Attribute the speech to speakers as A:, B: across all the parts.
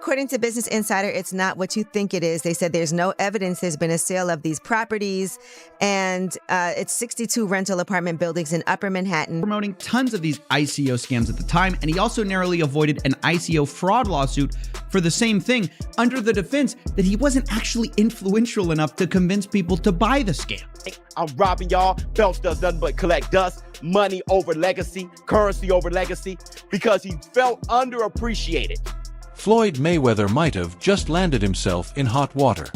A: according to Business Insider, it's not what you think it is. They said there's no evidence there's been a sale of these properties, and it's 62 rental apartment buildings in Upper Manhattan.
B: Promoting tons of these ICO scams at the time, and he also narrowly avoided an ICO fraud lawsuit for the same thing, under the defense that he wasn't actually influential enough to convince people to buy the scam.
C: I'm robbing y'all. Phelps does nothing but collect dust, money over legacy, currency over legacy, because he felt underappreciated.
D: Floyd Mayweather might have just landed himself in hot water.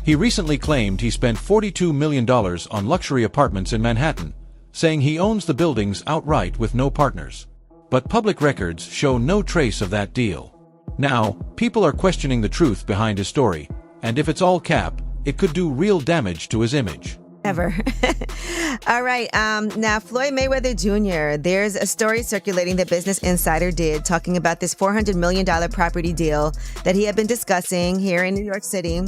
D: He recently claimed he spent $42 million on luxury apartments in Manhattan, saying he owns the buildings outright with no partners. But public records show no trace of that deal. Now, people are questioning the truth behind his story, and if it's all cap, it could do real damage to his image.
A: Ever. All right. Now, Floyd Mayweather Jr., there's a story circulating that Business Insider did talking about this $400 million property deal that he had been discussing here in New York City.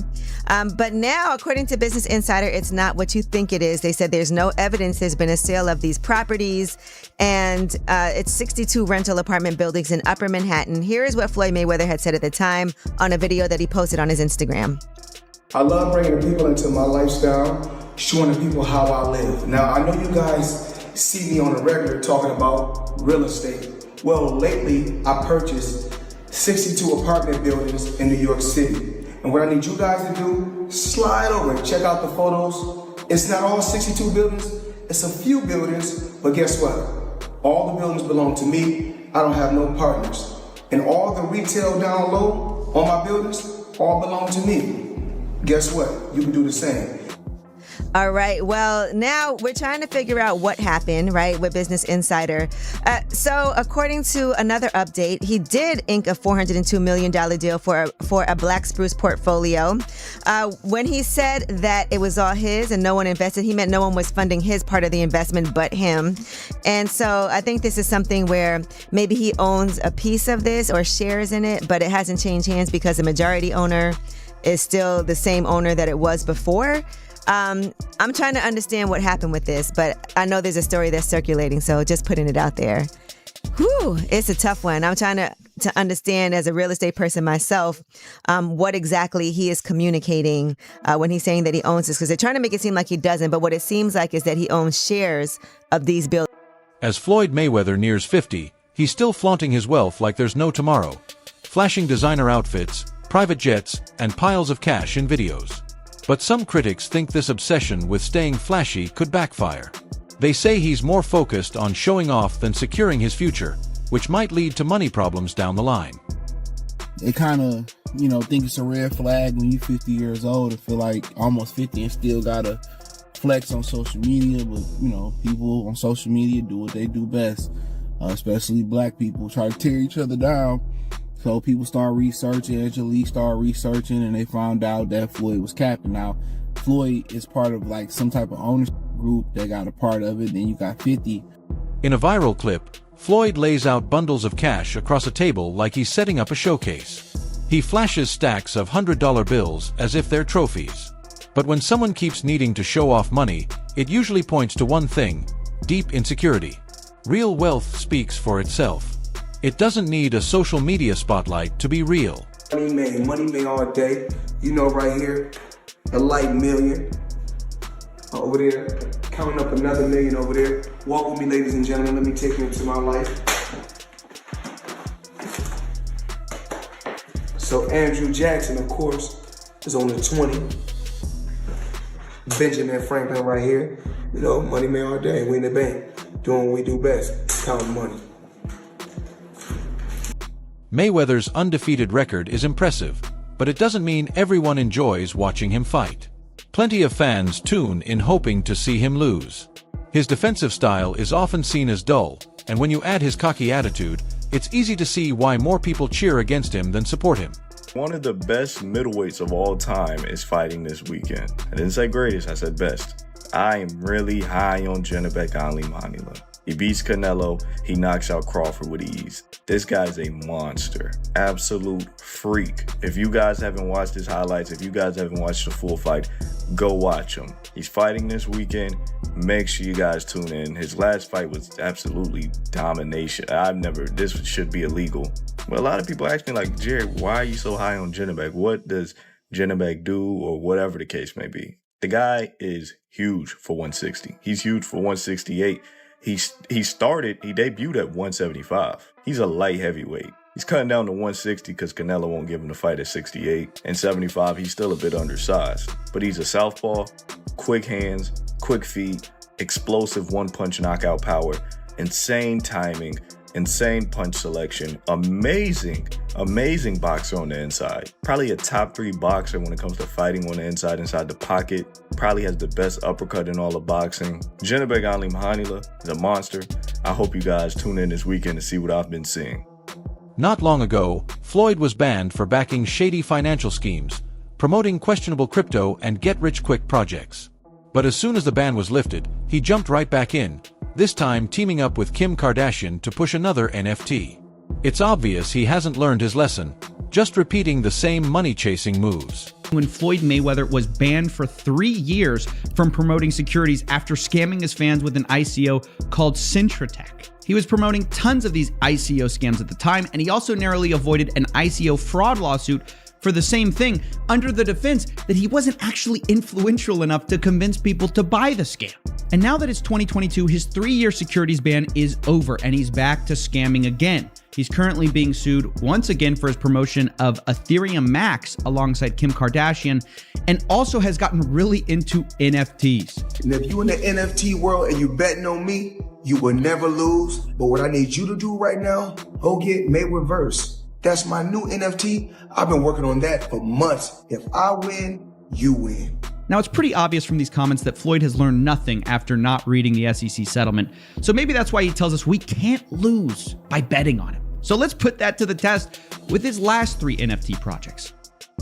A: But now, according to Business Insider, it's not what you think it is. They said there's no evidence there's been a sale of these properties, and it's 62 rental apartment buildings in Upper Manhattan. Here is what Floyd Mayweather had said at the time on a video that he posted on his Instagram.
E: I love bringing the people into my lifestyle, showing the people how I live. Now, I know you guys see me on a regular talking about real estate. Well, lately, I purchased 62 apartment buildings in New York City. And what I need you guys to do, slide over and check out the photos. It's not all 62 buildings, it's a few buildings, but guess what? All the buildings belong to me. I don't have no partners. And all the retail down low on my buildings all belong to me. Guess what? You can do the same.
A: All right. Well, now we're trying to figure out what happened, right, with Business Insider. So according to another update, he did ink a $402 million deal for a Black Spruce portfolio. When he said that it was all his and no one invested, he meant no one was funding his part of the investment but him. And so I think this is something where maybe he owns a piece of this or shares in it, but it hasn't changed hands because the majority owner is still the same owner that it was before. I'm trying to understand what happened with this, but I know there's a story that's circulating, so just putting it out there. Whew, it's a tough one. I'm trying to understand as a real estate person myself what exactly he is communicating when he's saying that he owns this, because they're trying to make it seem like he doesn't, but what it seems like is that he owns shares of these buildings.
D: As Floyd Mayweather nears 50, he's still flaunting his wealth like there's no tomorrow, flashing designer outfits, private jets, and piles of cash in videos. But some critics think this obsession with staying flashy could backfire. They say he's more focused on showing off than securing his future, which might lead to money problems down the line.
F: They kind of, think it's a red flag when you're 50 years old and feel like almost 50 and still gotta flex on social media. But, people on social media do what they do best, especially black people, try to tear each other down. So people start researching, Angelique started researching, and they found out that Floyd was capping. Now, Floyd is part of like some type of ownership group that got a part of it. Then you got 50.
D: In a viral clip, Floyd lays out bundles of cash across a table like he's setting up a showcase. He flashes stacks of $100 bills as if they're trophies. But when someone keeps needing to show off money, it usually points to one thing: deep insecurity. Real wealth speaks for itself. It doesn't need a social media spotlight to be real.
E: Money made all day. Right here, a light million. Over there, counting up another million over there. Walk with me, ladies and gentlemen. Let me take you into my life. So Andrew Jackson, of course, is on the 20. Benjamin Franklin right here. Money made all day. We in the bank, doing what we do best, counting money.
D: Mayweather's undefeated record is impressive, but it doesn't mean everyone enjoys watching him fight. Plenty of fans tune in hoping to see him lose. His defensive style is often seen as dull, and when you add his cocky attitude, it's easy to see why more people cheer against him than support him.
G: One of the best middleweights of all time is fighting this weekend. I didn't say greatest, I said best. I am really high on Janibek Ali-Manila. He beats Canelo, he knocks out Crawford with ease. This guy's a monster, absolute freak. If you guys haven't watched his highlights, if you guys haven't watched the full fight, go watch him. He's fighting this weekend. Make sure you guys tune in. His last fight was absolutely domination. This should be illegal. But a lot of people ask me like, Jared, why are you so high on Janibek? What does Janibek do, or whatever the case may be? The guy is huge for 160. He's huge for 168. He debuted at 175. He's a light heavyweight. He's cutting down to 160 because Canelo won't give him the fight at 68. And 75, he's still a bit undersized. But he's a southpaw, quick hands, quick feet, explosive one-punch knockout power, insane timing, insane punch selection, amazing boxer on the inside. Probably a top 3 boxer when it comes to fighting on the inside the pocket. Probably has the best uppercut in all of boxing. Janibek Alimhanila is a monster. I hope you guys tune in this weekend to see what I've been seeing.
D: Not long ago, Floyd was banned for backing shady financial schemes, promoting questionable crypto and get-rich-quick projects. But as soon as the ban was lifted, he jumped right back in, this time teaming up with Kim Kardashian to push another NFT. It's obvious he hasn't learned his lesson, just repeating the same money-chasing moves.
B: When Floyd Mayweather was banned for 3 years from promoting securities after scamming his fans with an ICO called Syntratech. He was promoting tons of these ICO scams at the time, and he also narrowly avoided an ICO fraud lawsuit for the same thing, under the defense that he wasn't actually influential enough to convince people to buy the scam. And now that it's 2022, his 3-year securities ban is over, and he's back to scamming again. He's currently being sued once again for his promotion of Ethereum Max alongside Kim Kardashian, and also has gotten really into NFTs.
E: And if you in the NFT world and you betting on me, you will never lose. But what I need you to do right now, go get Mayweatherverse. That's my new NFT. I've been working on that for months. If I win, you win.
B: Now, it's pretty obvious from these comments that Floyd has learned nothing after not reading the SEC settlement. So maybe that's why he tells us we can't lose by betting on him. So let's put that to the test with his last 3 NFT projects.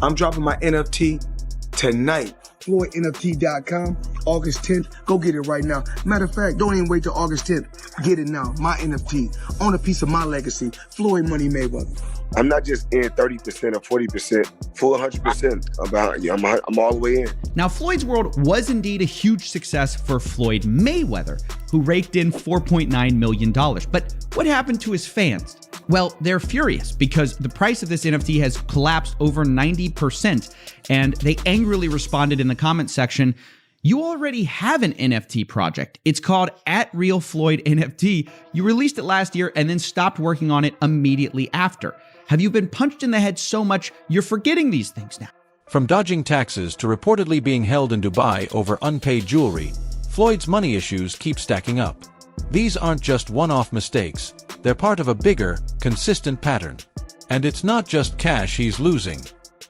E: I'm dropping my NFT tonight. FloydNFT.com, August 10th. Go get it right now. Matter of fact, don't even wait till August 10th. Get it now. My NFT. Own a piece of my legacy. Floyd Money Mayweather.
H: I'm not just in 30% or 40%, full 100% about you. I'm all the way in.
B: Now, Floyd's World was indeed a huge success for Floyd Mayweather, who raked in $4.9 million. But what happened to his fans? Well, they're furious because the price of this NFT has collapsed over 90%, and they angrily responded in the comment section, "You already have an NFT project. It's called @RealFloydNFT. You released it last year and then stopped working on it immediately after. Have you been punched in the head so much you're forgetting these things now?"
D: From dodging taxes to reportedly being held in Dubai over unpaid jewelry, Floyd's money issues keep stacking up. These aren't just one-off mistakes. They're part of a bigger, consistent pattern. And it's not just cash he's losing.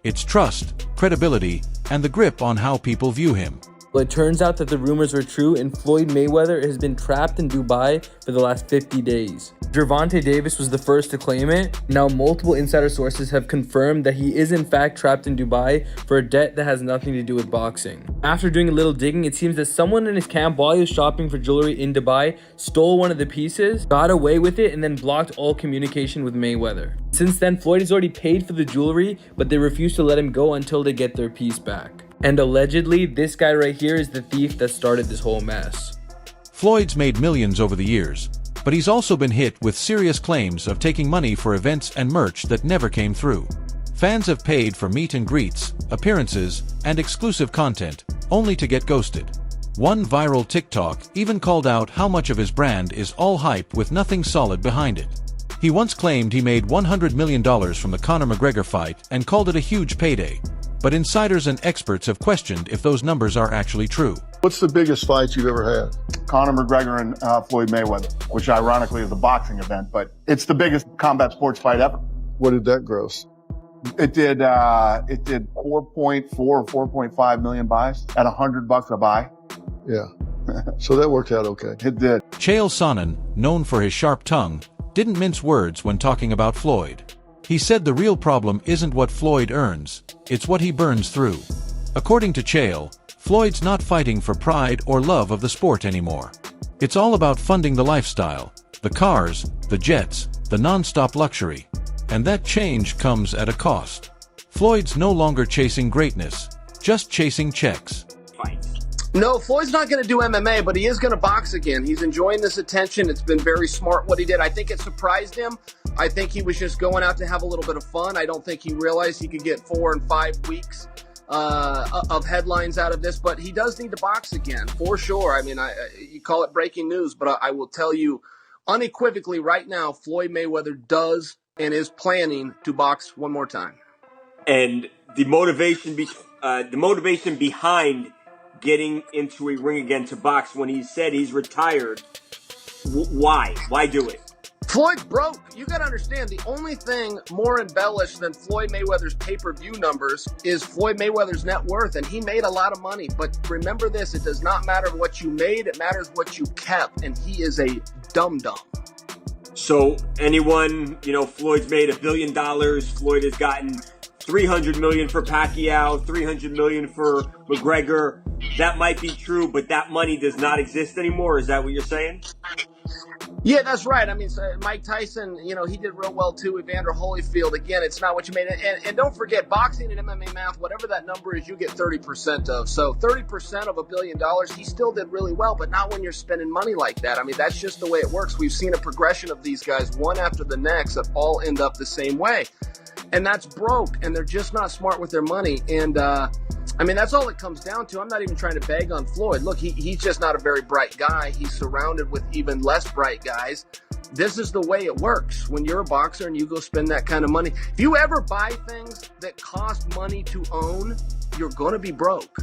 D: It's trust, credibility, and the grip on how people view him.
I: Well, it turns out that the rumors were true, and Floyd Mayweather has been trapped in Dubai for the last 50 days. Gervonta Davis was the first to claim it. Now, multiple insider sources have confirmed that he is in fact trapped in Dubai for a debt that has nothing to do with boxing. After doing a little digging, it seems that someone in his camp, while he was shopping for jewelry in Dubai, stole one of the pieces, got away with it, and then blocked all communication with Mayweather. Since then, Floyd has already paid for the jewelry, but they refuse to let him go until they get their piece back. And allegedly, this guy right here is the thief that started this whole mess.
D: Floyd's made millions over the years, but he's also been hit with serious claims of taking money for events and merch that never came through. Fans have paid for meet and greets, appearances, and exclusive content, only to get ghosted. One viral TikTok even called out how much of his brand is all hype with nothing solid behind it. He once claimed he made $100 million from the Conor McGregor fight and called it a huge payday. But insiders and experts have questioned if those numbers are actually true.
J: What's the biggest fight you've ever had?
K: Conor McGregor and Floyd Mayweather, which ironically is a boxing event, but it's the biggest combat sports fight ever.
J: What did that gross?
K: It did 4.4 or 4.5 million buys at $100 a buy.
J: Yeah. So that worked out okay.
K: It did.
D: Chael Sonnen, known for his sharp tongue, didn't mince words when talking about Floyd. He said the real problem isn't what Floyd earns, it's what he burns through. According to Chael, Floyd's not fighting for pride or love of the sport anymore. It's all about funding the lifestyle, the cars, the jets, the non-stop luxury. And that change comes at a cost. Floyd's no longer chasing greatness, just chasing checks.
L: No, Floyd's not going to do MMA, but he is going to box again. He's enjoying this attention. It's been very smart what he did. I think it surprised him. I think he was just going out to have a little bit of fun. I don't think he realized he could get 4 and 5 weeks of headlines out of this, but he does need to box again, for sure. I mean, you call it breaking news, but I will tell you unequivocally right now, Floyd Mayweather does and is planning to box one more time.
M: And the motivation behind getting into a ring again to box when he said he's retired, why? Why do it?
L: Floyd's broke. You got to understand, the only thing more embellished than Floyd Mayweather's pay-per-view numbers is Floyd Mayweather's net worth, and he made a lot of money. But remember this, it does not matter what you made, it matters what you kept, and he is a dum-dum.
M: So anyone, Floyd's made $1 billion. Floyd has gotten $300 million for Pacquiao, $300 million for McGregor. That might be true, but that money does not exist anymore. Is that what you're saying?
L: Yeah, that's right. I mean, Mike Tyson, he did real well too. Evander Holyfield, again, it's not what you made. And don't forget, boxing and MMA math, whatever that number is, you get 30% of. So 30% of $1 billion, he still did really well, but not when you're spending money like that. I mean, that's just the way it works. We've seen a progression of these guys, one after the next, that all end up the same way. And that's broke, and they're just not smart with their money. And, I mean, that's all it comes down to. I'm not even trying to bag on Floyd. Look, he's just not a very bright guy. He's surrounded with even less bright guys. This is the way it works when you're a boxer and you go spend that kind of money. If you ever buy things that cost money to own, you're going to be broke.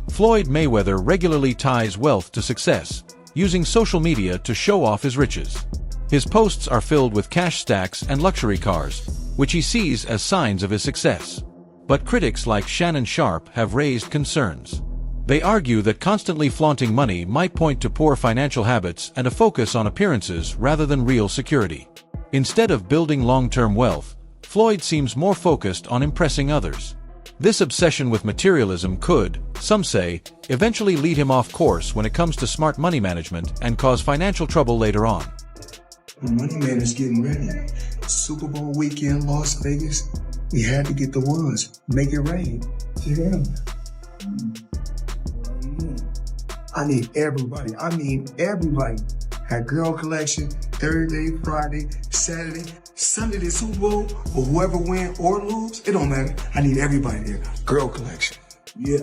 D: Floyd Mayweather regularly ties wealth to success, using social media to show off his riches. His posts are filled with cash stacks and luxury cars, which he sees as signs of his success. But critics like Shannon Sharp have raised concerns. They argue that constantly flaunting money might point to poor financial habits and a focus on appearances rather than real security. Instead of building long-term wealth, Floyd seems more focused on impressing others. This obsession with materialism could, some say, eventually lead him off course when it comes to smart money management and cause financial trouble later on.
E: The money man is getting ready. Super Bowl weekend, Las Vegas. We had to get the ones. Make it rain. Yeah. I need everybody. I mean everybody. Had girl collection Thursday, Friday, Saturday, Sunday the Super Bowl, or whoever win or lose, it don't matter. I need everybody there. Girl collection. Yeah.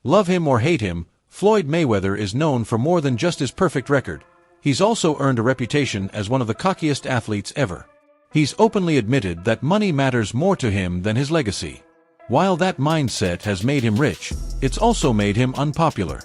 D: Love him or hate him, Floyd Mayweather is known for more than just his perfect record. He's also earned a reputation as one of the cockiest athletes ever. He's openly admitted that money matters more to him than his legacy. While that mindset has made him rich, it's also made him unpopular.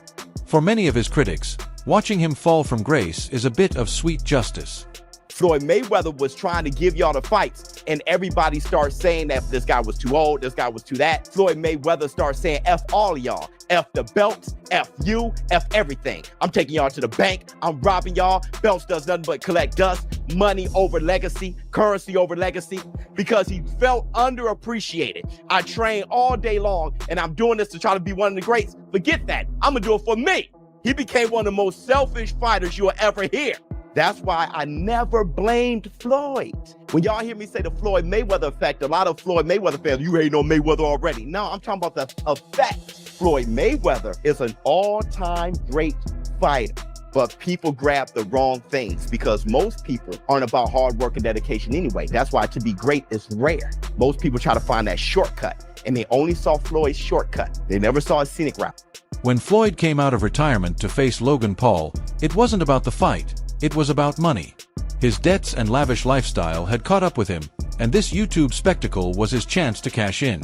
D: For many of his critics, watching him fall from grace is a bit of sweet justice.
C: Floyd Mayweather was trying to give y'all the fights, and everybody starts saying that this guy was too old, this guy was too that. Floyd Mayweather starts saying F all of y'all. F the belts, F you, F everything. I'm taking y'all to the bank. I'm robbing y'all. Belts does nothing but collect dust. Money over legacy, currency over legacy, because he felt underappreciated. I train all day long, and I'm doing this to try to be one of the greats. Forget that. I'm going to do it for me. He became one of the most selfish fighters you'll ever hear. That's why I never blamed Floyd. When y'all hear me say the Floyd Mayweather effect, a lot of Floyd Mayweather fans, you ain't no Mayweather already. No, I'm talking about the effect. Floyd Mayweather is an all-time great fighter, but people grab the wrong things because most people aren't about hard work and dedication anyway. That's why to be great is rare. Most people try to find that shortcut, and they only saw Floyd's shortcut. They never saw his scenic route.
D: When Floyd came out of retirement to face Logan Paul, it wasn't about the fight. It was about money. His debts and lavish lifestyle had caught up with him, and this YouTube spectacle was his chance to cash in.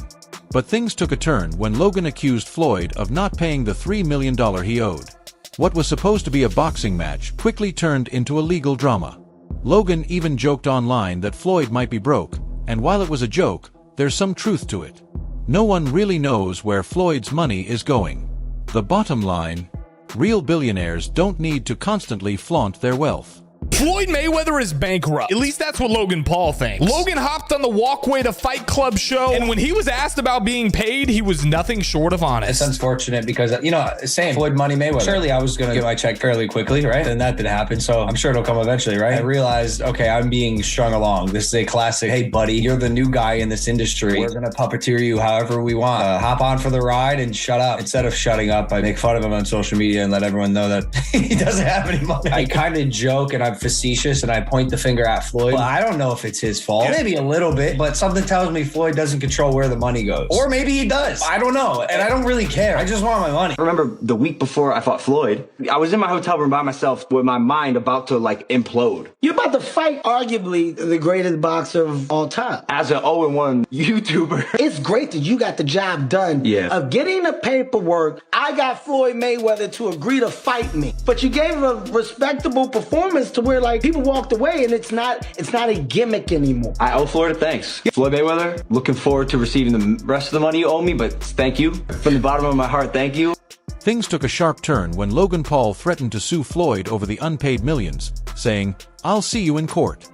D: But things took a turn when Logan accused Floyd of not paying the $3 million he owed. What was supposed to be a boxing match quickly turned into a legal drama. Logan even joked online that Floyd might be broke, and while it was a joke, there's some truth to it. No one really knows where Floyd's money is going. The bottom line: real billionaires don't need to constantly flaunt their wealth.
N: Floyd Mayweather is bankrupt. At least that's what Logan Paul thinks. Logan hopped on the walkway to Fight Club show, and when he was asked about being paid, he was nothing short of honest.
O: It's unfortunate because, you know, same Floyd Money Mayweather. Surely I was going to get my check fairly quickly, right? And that didn't happen, so I'm sure it'll come eventually, right? I realized, okay, I'm being strung along. This is a classic, hey, buddy, you're the new guy in this industry. We're going to puppeteer you however we want. Hop on for the ride and shut up. Instead of shutting up, I make fun of him on social media and let everyone know that he doesn't have any money. I kind of joke and I'm facetious and I point the finger at Floyd. Well, I don't know if it's his fault. Maybe a little bit, but something tells me Floyd doesn't control where the money goes. Or maybe he does. I don't know. And I don't really care. I just want my money.
P: I remember the week before I fought Floyd, I was in my hotel room by myself with my mind about to like implode.
Q: You're about to fight arguably the greatest boxer of all time.
P: As an 0-1 YouTuber.
Q: It's great that you got the job done of getting the paperwork. I got Floyd Mayweather to agree to fight me. But you gave a respectable performance to where like people walked away and it's not a gimmick anymore.
P: I owe Floyd a thanks. Floyd Mayweather, looking forward to receiving the rest of the money you owe me, but thank you. From the bottom of my heart, thank you.
D: Things took a sharp turn when Logan Paul threatened to sue Floyd over the unpaid millions, saying, "I'll see you in court."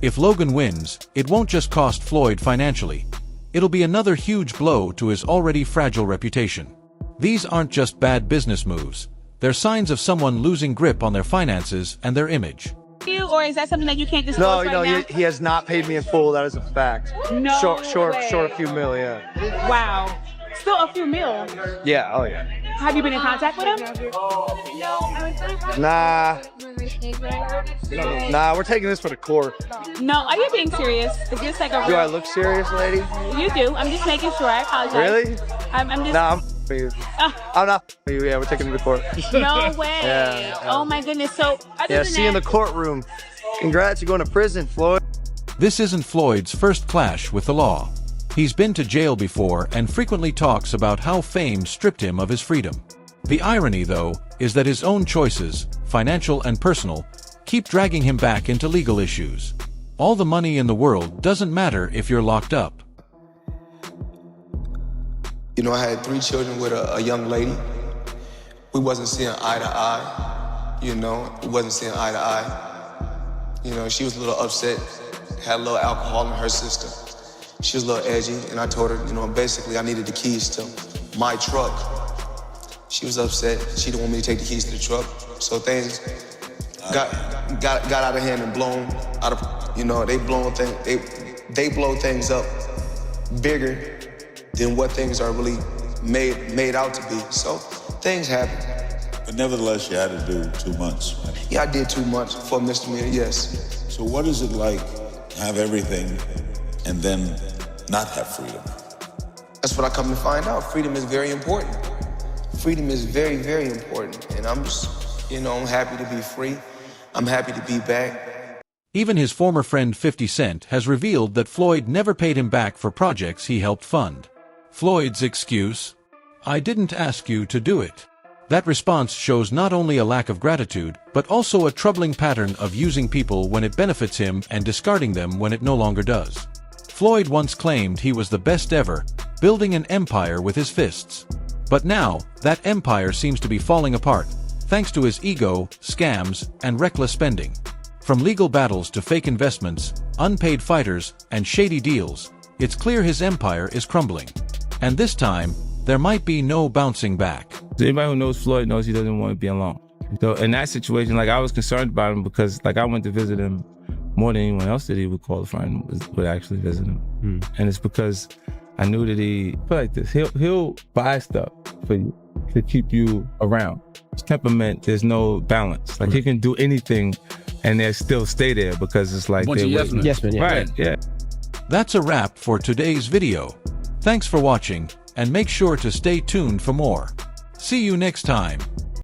D: If Logan wins, it won't just cost Floyd financially. It'll be another huge blow to his already fragile reputation. These aren't just bad business moves. They're signs of someone losing grip on their finances and their image.
R: Or is that something that you can't disclose right now?
S: He has not paid me in full. That is a fact.
R: No
S: Short
R: way.
S: a few mil, yeah.
R: Wow. Still a few mil.
S: Yeah, oh yeah.
R: Have you been in contact with him?
S: Nah, we're taking this for the court.
R: No, are you being serious? Is this like a
S: Do I look serious, lady?
R: You do. I'm just making sure. I apologize.
S: Really?
R: I'm just...
S: Nah, I'm you. I'm not you. Yeah, we're taking him to court.
R: No way.
S: Yeah.
R: Oh my goodness. So,
S: see you in the courtroom. Congrats, you're going to prison, Floyd.
D: This isn't Floyd's first clash with the law. He's been to jail before and frequently talks about how fame stripped him of his freedom. The irony, though, is that his own choices, financial and personal, keep dragging him back into legal issues. All the money in the world doesn't matter if you're locked up.
E: You know, I had 3 children with a young lady. We wasn't seeing eye to eye. You know, we wasn't seeing eye to eye. You know, she was a little upset, had a little alcohol in her system. She was a little edgy, and I told her, you know, basically I needed the keys to my truck. She was upset. She didn't want me to take the keys to the truck. So things got out of hand and blown out of, you know, they blow things up bigger than what things are really made out to be. So things happen.
T: But nevertheless, you had to do 2 months, right?
E: Yeah, I did 2 months for misdemeanor, yes.
T: So what is it like to have everything and then not have freedom?
E: That's what I come to find out. Freedom is very important. Freedom is very, very important. And I'm just, you know, I'm happy to be free. I'm happy to be back.
D: Even his former friend 50 Cent has revealed that Floyd never paid him back for projects he helped fund. Floyd's excuse? "I didn't ask you to do it." That response shows not only a lack of gratitude, but also a troubling pattern of using people when it benefits him and discarding them when it no longer does. Floyd once claimed he was the best ever, building an empire with his fists. But now, that empire seems to be falling apart, thanks to his ego, scams, and reckless spending. From legal battles to fake investments, unpaid fighters, and shady deals, it's clear his empire is crumbling. And this time, there might be no bouncing back.
U: Anybody who knows Floyd knows he doesn't want to be alone. So in that situation, like, I was concerned about him because, like, I went to visit him more than anyone else that he would qualify and would actually visit him. And it's because I knew that he put like this. He'll buy stuff for you to keep you around. His temperament, there's no balance. Like, he can do anything and they still stay there because it's like they're waiting.
I: Yes, man.
U: Right, yeah.
D: That's a wrap for today's video. Thanks for watching, and make sure to stay tuned for more. See you next time.